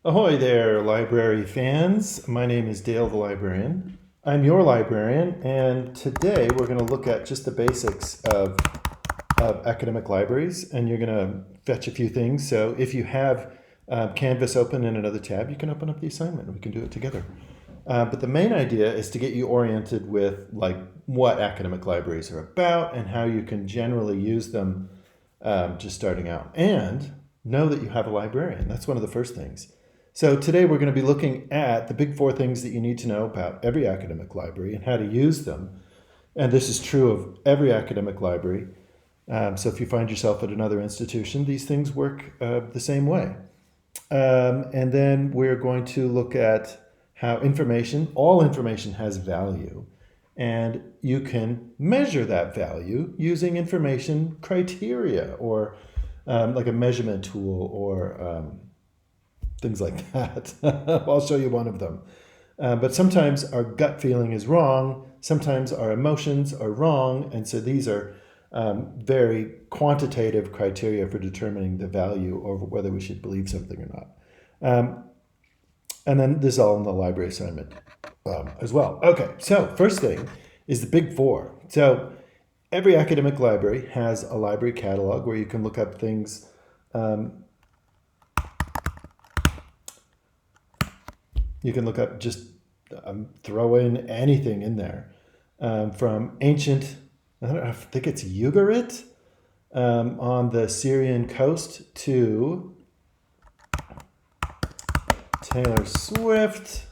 Ahoy there, library fans. My name is Dale the Librarian. I'm your librarian, and today we're going to look at just the basics of academic libraries, and you're going to fetch a few things. So if you have Canvas open in another tab, you can open up the assignment and we can do it together. But the main idea is to get you oriented with like what academic libraries are about and how you can generally use them just starting out. And know that you have a librarian. That's one of the first things. So today we're going to be looking at the big four things that you need to know about every academic library and how to use them. And this is true of every academic library. So if you find yourself at another institution, these things work the same way. And then we're going to look at how all information has value. And you can measure that value using information criteria or like a measurement tool or things like that. I'll show you one of them. But sometimes our gut feeling is wrong. Sometimes our emotions are wrong. And so these are very quantitative criteria for determining the value or whether we should believe something or not. And then this is all in the library assignment as well. Okay, so first thing is the big four. So every academic library has a library catalog where you can look up things. You can look up throw in anything in there from ancient, I think it's Ugarit on the Syrian coast to Taylor Swift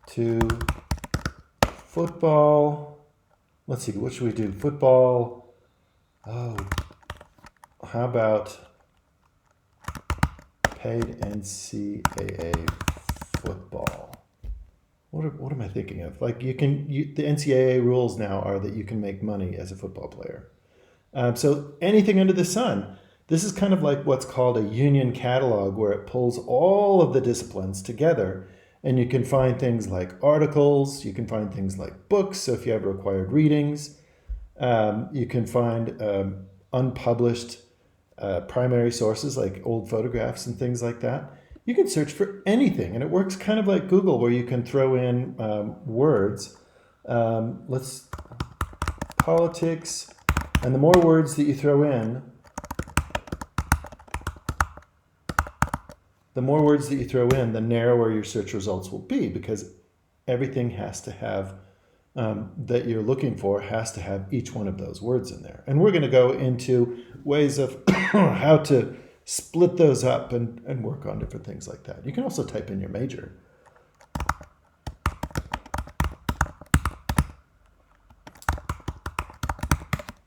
to football. Let's see, what should we do? Football. Oh, how about paid NCAA football? What am I thinking of? Like the NCAA rules now are that you can make money as a football player. So anything under the sun. This is kind of like what's called a union catalog, where it pulls all of the disciplines together, and you can find things like articles, you can find things like books, so if you have required readings, you can find unpublished primary sources like old photographs and things like that. You can search for anything, and it works kind of like Google, where you can throw in words. Let's politics, and the more words that you throw in, the narrower your search results will be, because everything has to have that you're looking for has to have each one of those words in there. And we're going to go into ways of how to split those up and work on different things like that. You can also type in your major.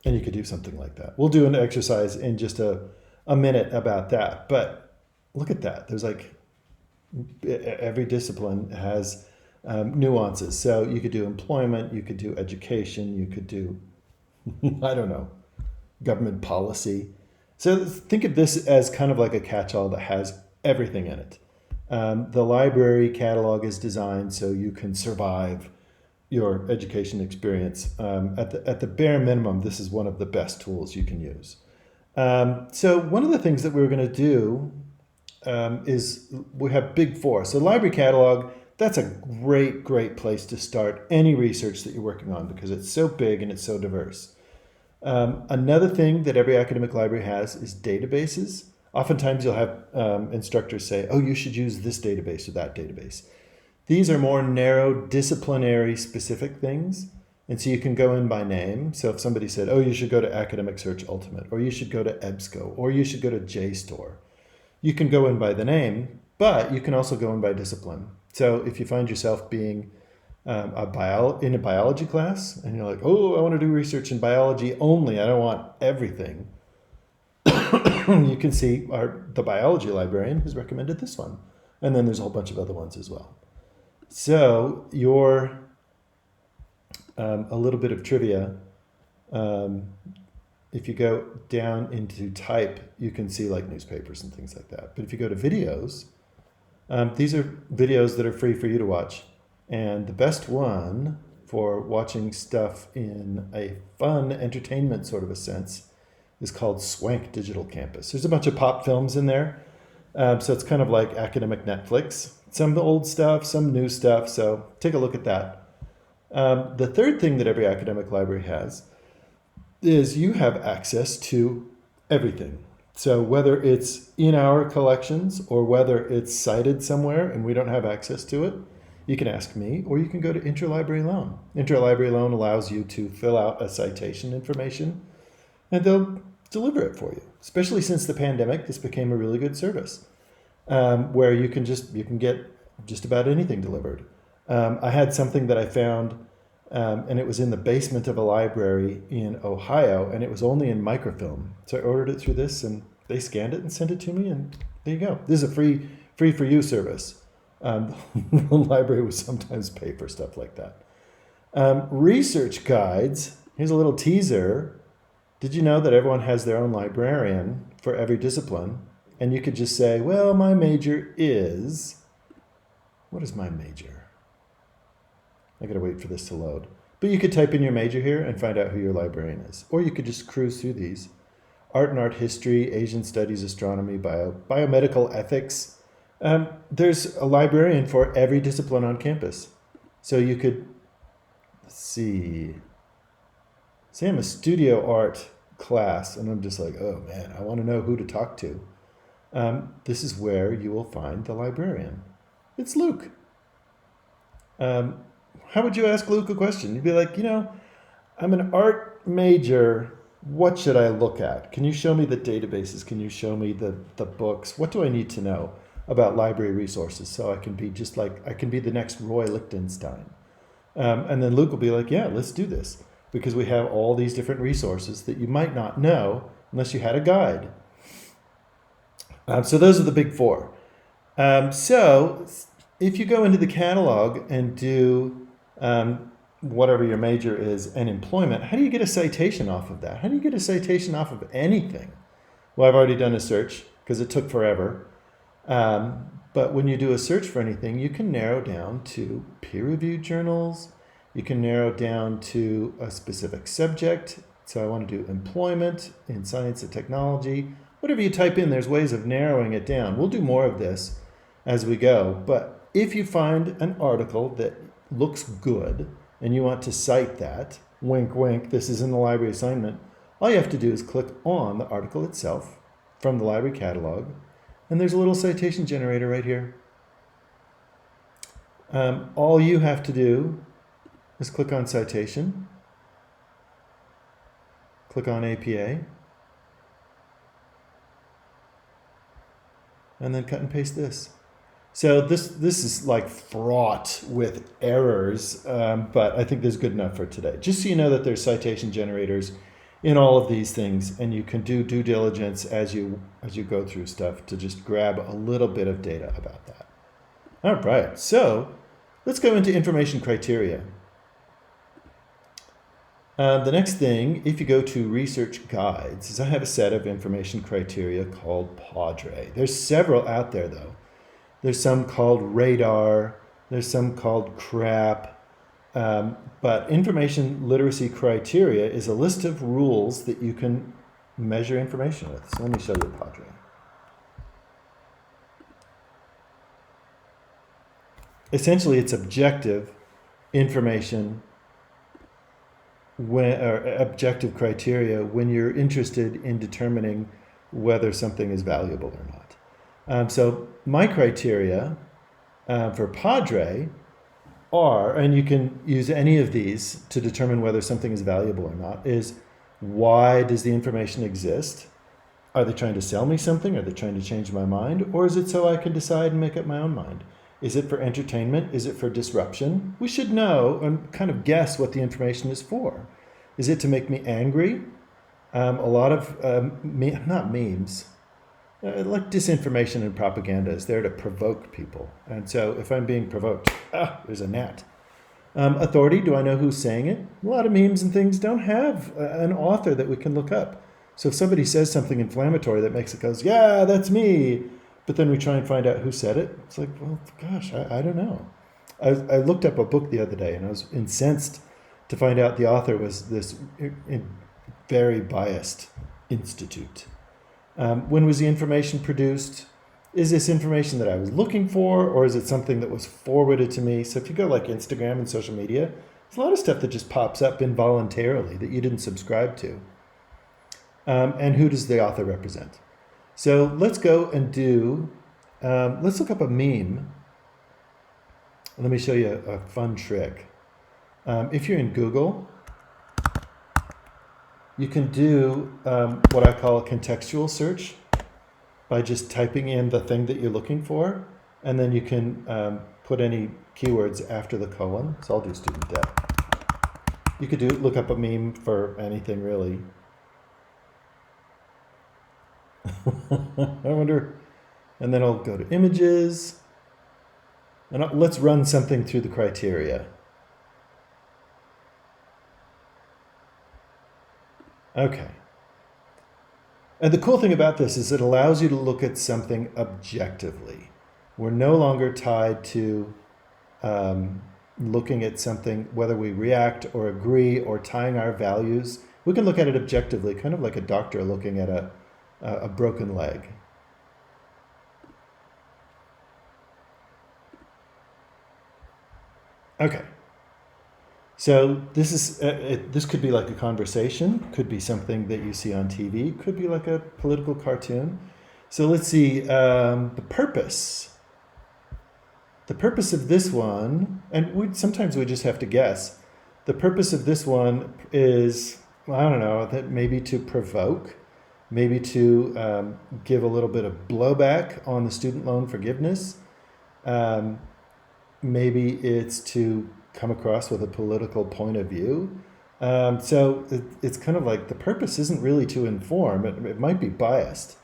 And you could do something like that. We'll do an exercise in just a minute about that. But look at that. There's like every discipline has nuances. So you could do employment, you could do education, you could do, I don't know, government policy. So think of this as kind of like a catch-all that has everything in it. The library catalog is designed so you can survive your education experience. At the bare minimum, this is one of the best tools you can use. So one of the things that we were going to do is we have big four. So library catalog, that's a great place to start any research that you're working on, because it's so big and it's so diverse. Another thing that every academic library has is databases. Oftentimes you'll have instructors say, oh, you should use this database or that database. These are more narrow, disciplinary specific things. And so you can go in by name. So if somebody said, oh, you should go to Academic Search Ultimate, or you should go to EBSCO, or you should go to JSTOR, you can go in by the name, but you can also go in by discipline. So if you find yourself being in a biology class and you're like, oh, I want to do research in biology only, I don't want everything, you can see the biology librarian has recommended this one. And then there's a whole bunch of other ones as well. So a little bit of trivia. If you go down into type, you can see like newspapers and things like that. But if you go to videos, these are videos that are free for you to watch. And the best one for watching stuff in a fun entertainment sort of a sense is called Swank Digital Campus. There's a bunch of pop films in there. So it's kind of like academic Netflix. Some old stuff, some new stuff. So take a look at that. The third thing that every academic library has is you have access to everything. So whether it's in our collections or whether it's cited somewhere and we don't have access to it, you can ask me, or you can go to Interlibrary Loan. Interlibrary Loan allows you to fill out a citation information and they'll deliver it for you. Especially since the pandemic, this became a really good service where you can get just about anything delivered. I had something that I found and it was in the basement of a library in Ohio, and it was only in microfilm. So I ordered it through this, and they scanned it and sent it to me, and there you go. This is a free for you service. The library would sometimes pay for stuff like that. Research guides. Here's a little teaser. Did you know that everyone has their own librarian for every discipline? And you could just say, well, my major is... What is my major? I gotta wait for this to load. But you could type in your major here and find out who your librarian is. Or you could just cruise through these. Art and art history, Asian studies, astronomy, biomedical ethics. There's a librarian for every discipline on campus. So you could, say I'm a studio art class and I'm just like, oh man, I want to know who to talk to. This is where you will find the librarian. It's Luke. How would you ask Luke a question? You'd be like, I'm an art major. What should I look at? Can you show me the databases? Can you show me the books? What do I need to know about library resources so I can be the next Roy Lichtenstein? And then Luke will be like, yeah, let's do this because we have all these different resources that you might not know unless you had a guide. So those are the big four. So if you go into the catalog and do whatever your major is and employment, how do you get a citation off of that? How do you get a citation off of anything? Well, I've already done a search because it took forever. But when you do a search for anything, you can narrow down to peer-reviewed journals. You can narrow down to a specific subject. So I want to do employment in science and technology. Whatever you type in, there's ways of narrowing it down. We'll do more of this as we go. But if you find an article that looks good and you want to cite that, wink, wink, this is in the library assignment, all you have to do is click on the article itself from the library catalog, and there's a little citation generator right here. All you have to do is click on citation, click on APA, and then cut and paste this. So this is like fraught with errors, but I think this is good enough for today. Just so you know that there's citation generators in all of these things, and you can do due diligence as you go through stuff to just grab a little bit of data about that. All right, so let's go into information criteria. The next thing, if you go to research guides, is I have a set of information criteria called Padre. There's several out there though. There's some called Radar, there's some called CRAP, but information literacy criteria is a list of rules that you can measure information with. So let me show you Padre. Essentially, it's objective information or objective criteria when you're interested in determining whether something is valuable or not. So my criteria for Padre are, and you can use any of these to determine whether something is valuable or not, is why does the information exist? Are they trying to sell me something? Are they trying to change my mind? Or is it so I can decide and make up my own mind? Is it for entertainment? Is it for disruption? We should know and kind of guess what the information is for. Is it to make me angry? A lot of, not memes, like disinformation and propaganda is there to provoke people. And so if I'm being provoked, there's a gnat. Authority, do I know who's saying it? A lot of memes and things don't have an author that we can look up. So if somebody says something inflammatory that makes it goes, yeah, that's me, but then we try and find out who said it, it's like, well, gosh, I don't know. I looked up a book the other day and I was incensed to find out the author was this very biased Institute. When was the information produced? Is this information that I was looking for, or is it something that was forwarded to me? So if you go like Instagram and social media, there's a lot of stuff that just pops up involuntarily that you didn't subscribe to. And who does the author represent? So let's go and let's look up a meme. Let me show you a fun trick. If you're in Google, you can do what I call a contextual search by just typing in the thing that you're looking for, and then you can put any keywords after the colon. So I'll do student debt. You could look up a meme for anything really. I wonder, and then I'll go to images, and let's run something through the criteria. Okay. And the cool thing about this is it allows you to look at something objectively. We're no longer tied to looking at something, whether we react or agree or tying our values. We can look at it objectively, kind of like a doctor looking at a broken leg. Okay. So this could be like a conversation, could be something that you see on TV, could be like a political cartoon. So let's see, the purpose. The purpose of this one, and sometimes we just have to guess. The purpose of this one is, I don't know, that maybe to provoke, maybe to give a little bit of blowback on the student loan forgiveness. Maybe it's to come across with a political point of view. So it's kind of like the purpose isn't really to inform. It might be biased.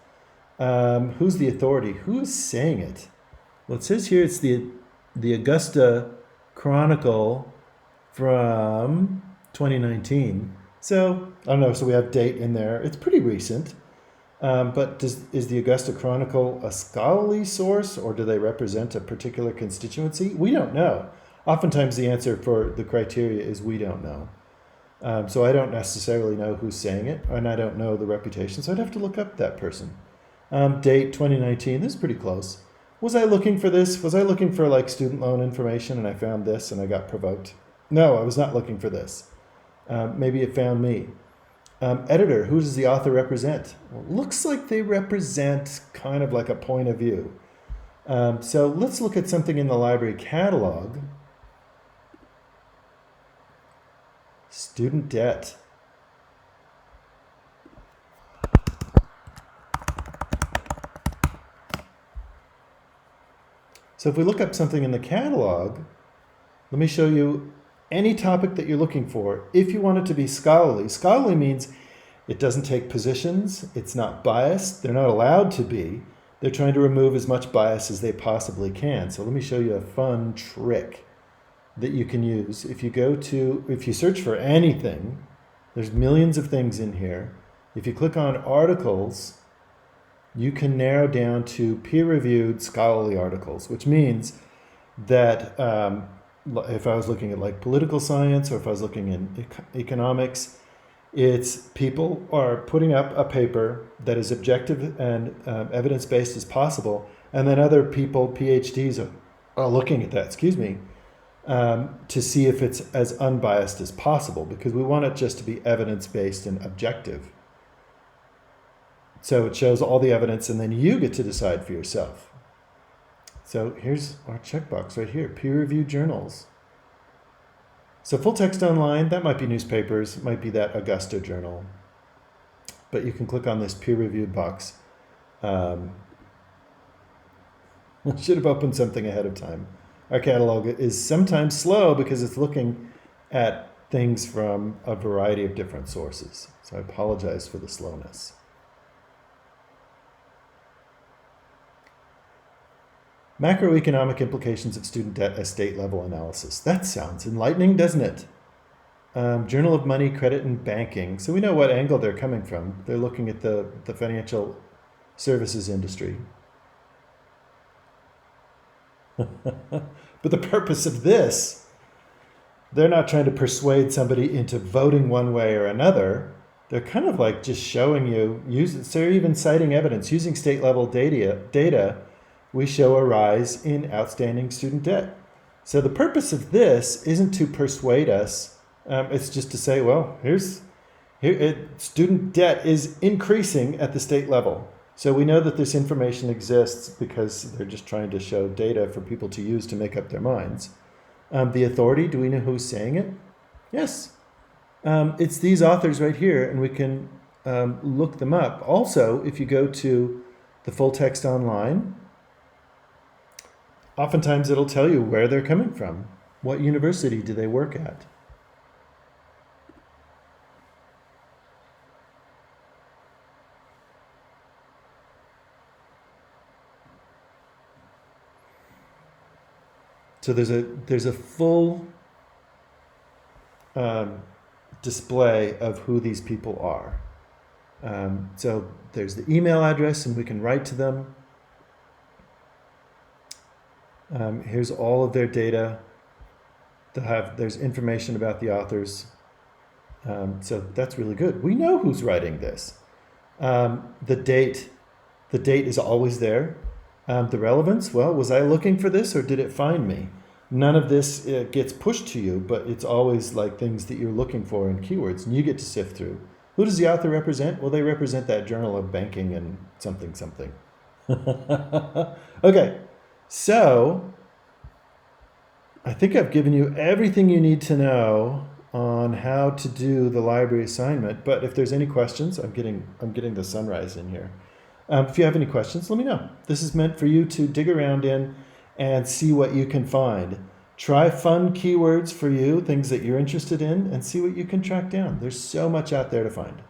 Who's the authority? Who is saying it? Well, it says here it's the Augusta Chronicle from 2019. So I don't know. So we have date in there. It's pretty recent. But is the Augusta Chronicle a scholarly source, or do they represent a particular constituency? We don't know. Oftentimes the answer for the criteria is we don't know. So I don't necessarily know who's saying it, and I don't know the reputation, so I'd have to look up that person. Date 2019, this is pretty close. Was I looking for this? Was I looking for like student loan information and I found this and I got provoked? No, I was not looking for this. Maybe it found me. Editor, who does the author represent? Well, looks like they represent kind of like a point of view. So let's look at something in the library catalog. Student debt. So if we look up something in the catalog, let me show you any topic that you're looking for. If you want it to be scholarly, scholarly means it doesn't take positions, it's not biased, they're not allowed to be. They're trying to remove as much bias as they possibly can. So let me show you a fun trick that you can use. If you search for anything, there's millions of things in here. If you click on articles, you can narrow down to peer-reviewed scholarly articles, which means that if I was looking at like political science, or if I was looking in economics, it's people are putting up a paper that is objective and evidence-based as possible, and then other people, PhDs, are looking at that, to see if it's as unbiased as possible, because we want it just to be evidence-based and objective. So it shows all the evidence, and then you get to decide for yourself. So here's our checkbox right here, peer-reviewed journals. So full text online, that might be newspapers, might be that Augusta journal. But you can click on this peer-reviewed box. I should have opened something ahead of time. Our catalog is sometimes slow because it's looking at things from a variety of different sources. So I apologize for the slowness. Macroeconomic implications of student debt at state level analysis. That sounds enlightening, doesn't it? Journal of Money, Credit, and Banking. So we know what angle they're coming from. They're looking at the financial services industry. But the purpose of this, they're not trying to persuade somebody into voting one way or another. they're kind of like just showing you, so they're even citing evidence. Using state level data, we show a rise in outstanding student debt. So the purpose of this isn't to persuade us. It's just to say, well, student debt is increasing at the state level. So we know that this information exists because they're just trying to show data for people to use to make up their minds. The authority, do we know who's saying it? Yes. It's these authors right here, and we can look them up. Also, if you go to the full text online, oftentimes it'll tell you where they're coming from. What university do they work at? So there's a full display of who these people are. So there's the email address, and we can write to them. Here's all of their data. There's information about the authors. So that's really good. We know who's writing this. The date is always there. The relevance, well, was I looking for this or did it find me? None of this gets pushed to you, but it's always like things that you're looking for in keywords, and you get to sift through. Who does the author represent? Well, they represent that Journal of Banking and something. Okay, so I think I've given you everything you need to know on how to do the library assignment, but if there's any questions, I'm getting the sunrise in here. If you have any questions, let me know. This is meant for you to dig around in and see what you can find. Try fun keywords for you, things that you're interested in, and see what you can track down. There's so much out there to find.